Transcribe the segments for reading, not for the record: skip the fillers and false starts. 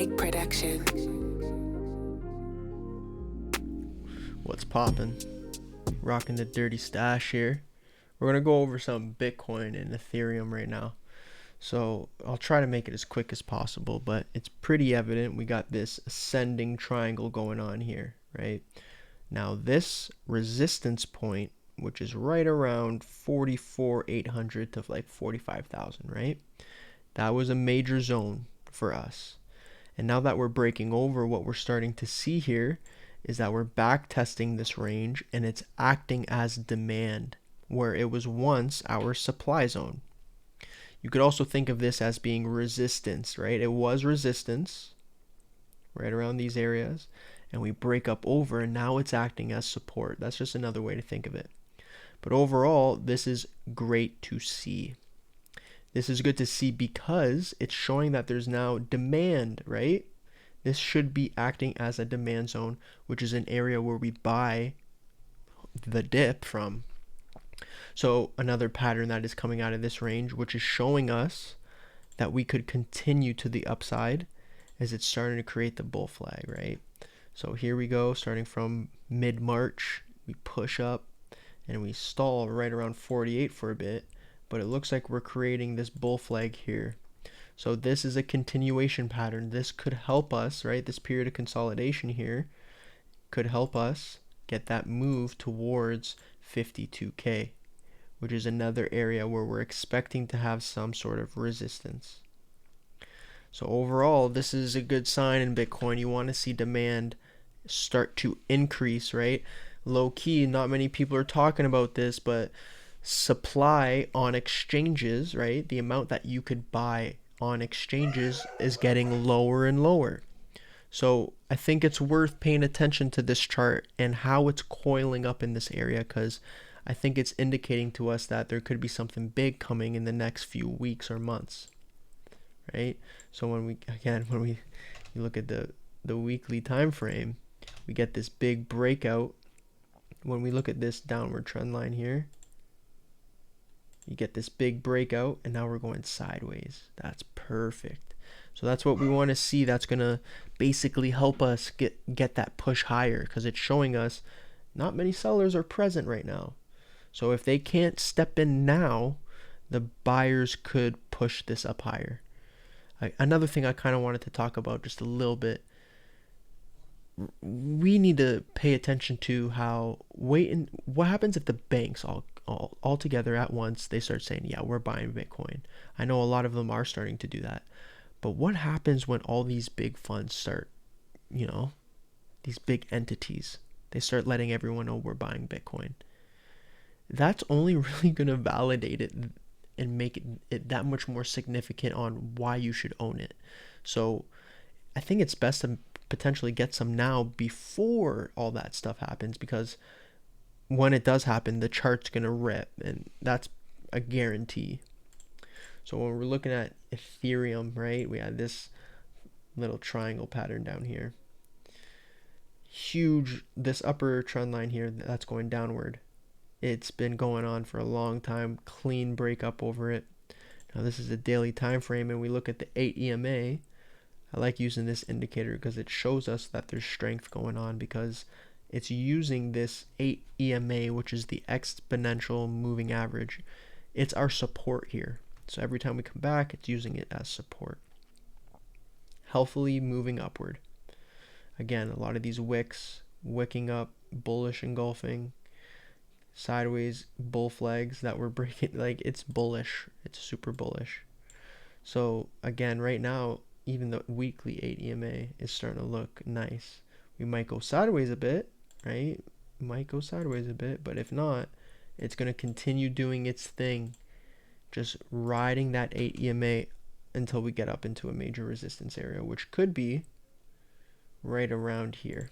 Big production. What's poppin'? Rocking the dirty stash here. We're gonna go over some Bitcoin and Ethereum right now. So I'll try to make it as quick as possible, but it's pretty evident we got this ascending triangle going on here, right? Now this resistance point, which is right around 44,800 to like 45,000, right? That was a major zone for us. And now that we're breaking over, what we're starting to see here is that we're back testing this range and it's acting as demand where it was once our supply zone. You could also think of this as being resistance, right? It was resistance right around these areas and we break up over and now it's acting as support. That's just another way to think of it. But overall, this is great to see. This is good to see because it's showing that there's now demand, right? This should be acting as a demand zone, which is an area where we buy the dip from. So another pattern that is coming out of this range, which is showing us that we could continue to the upside as it's starting to create the bull flag, right? So here we go, starting from mid-March, we push up and we stall right around 48 for a bit, but it looks like we're creating this bull flag here. So this is a continuation pattern. This could help us, right? This period of consolidation here could help us get that move towards 52K, which is another area where we're expecting to have some sort of resistance. So overall, this is a good sign in Bitcoin. You want to see demand start to increase, right? Low key, not many people are talking about this, but supply on exchanges, right? The amount that you could buy on exchanges is getting lower and lower. So I think it's worth paying attention to this chart and how it's coiling up in this area, because I think it's indicating to us that there could be something big coming in the next few weeks or months, right? So when we look at the weekly time frame, we get this big breakout. When we look at this downward trend line here, you get this big breakout and now we're going sideways. That's perfect. So that's what we want to see. That's going to basically help us get that push higher, because it's showing us not many sellers are present right now. So if they can't step in now, the buyers could push this up higher. Another thing I kind of wanted to talk about just a little bit, we need to pay attention to what happens if the banks all together at once, they start saying, yeah, we're buying Bitcoin. I know a lot of them are starting to do that. But what happens when all these big funds start, these big entities, they start letting everyone know we're buying Bitcoin? That's only really going to validate it and make it that much more significant on why you should own it. So I think it's best to potentially get some now before all that stuff happens, because when it does happen, the chart's going to rip, and that's a guarantee. So when we're looking at Ethereum, right, we had this little triangle pattern down here. Huge, this upper trend line here, that's going downward. It's been going on for a long time, clean breakup over it. Now this is a daily time frame, and we look at the 8 EMA. I like using this indicator because it shows us that there's strength going on, because it's using this 8 EMA, which is the exponential moving average. It's our support here. So every time we come back, it's using it as support. Healthily moving upward. Again, a lot of these wicks, wicking up, bullish engulfing, sideways bull flags that we're breaking. Like, it's bullish. It's super bullish. So again, right now, even the weekly 8 EMA is starting to look nice. We might go sideways a bit, right? But if not, it's going to continue doing its thing, just riding that 8 EMA until we get up into a major resistance area, which could be right around here.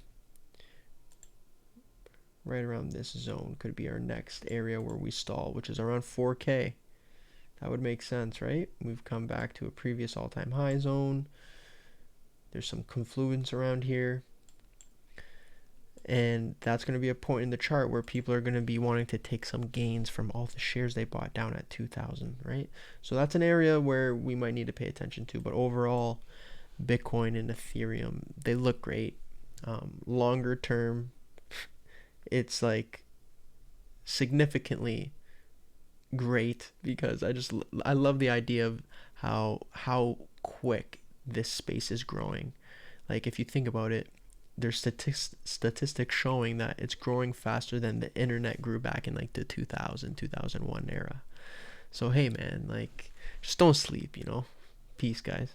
Right around this zone could be our next area where we stall, which is around 4K. That would make sense, right? We've come back to a previous all-time high zone. There's some confluence around here. And that's going to be a point in the chart where people are going to be wanting to take some gains from all the shares they bought down at 2,000, right? So that's an area where we might need to pay attention to. But overall, Bitcoin and Ethereum, they look great. Longer term, it's like significantly great because I love the idea of how quick this space is growing. Like if you think about it, there's statistics showing that it's growing faster than the internet grew back in like the 2001 era. So hey man, like just don't sleep, you know. Peace guys.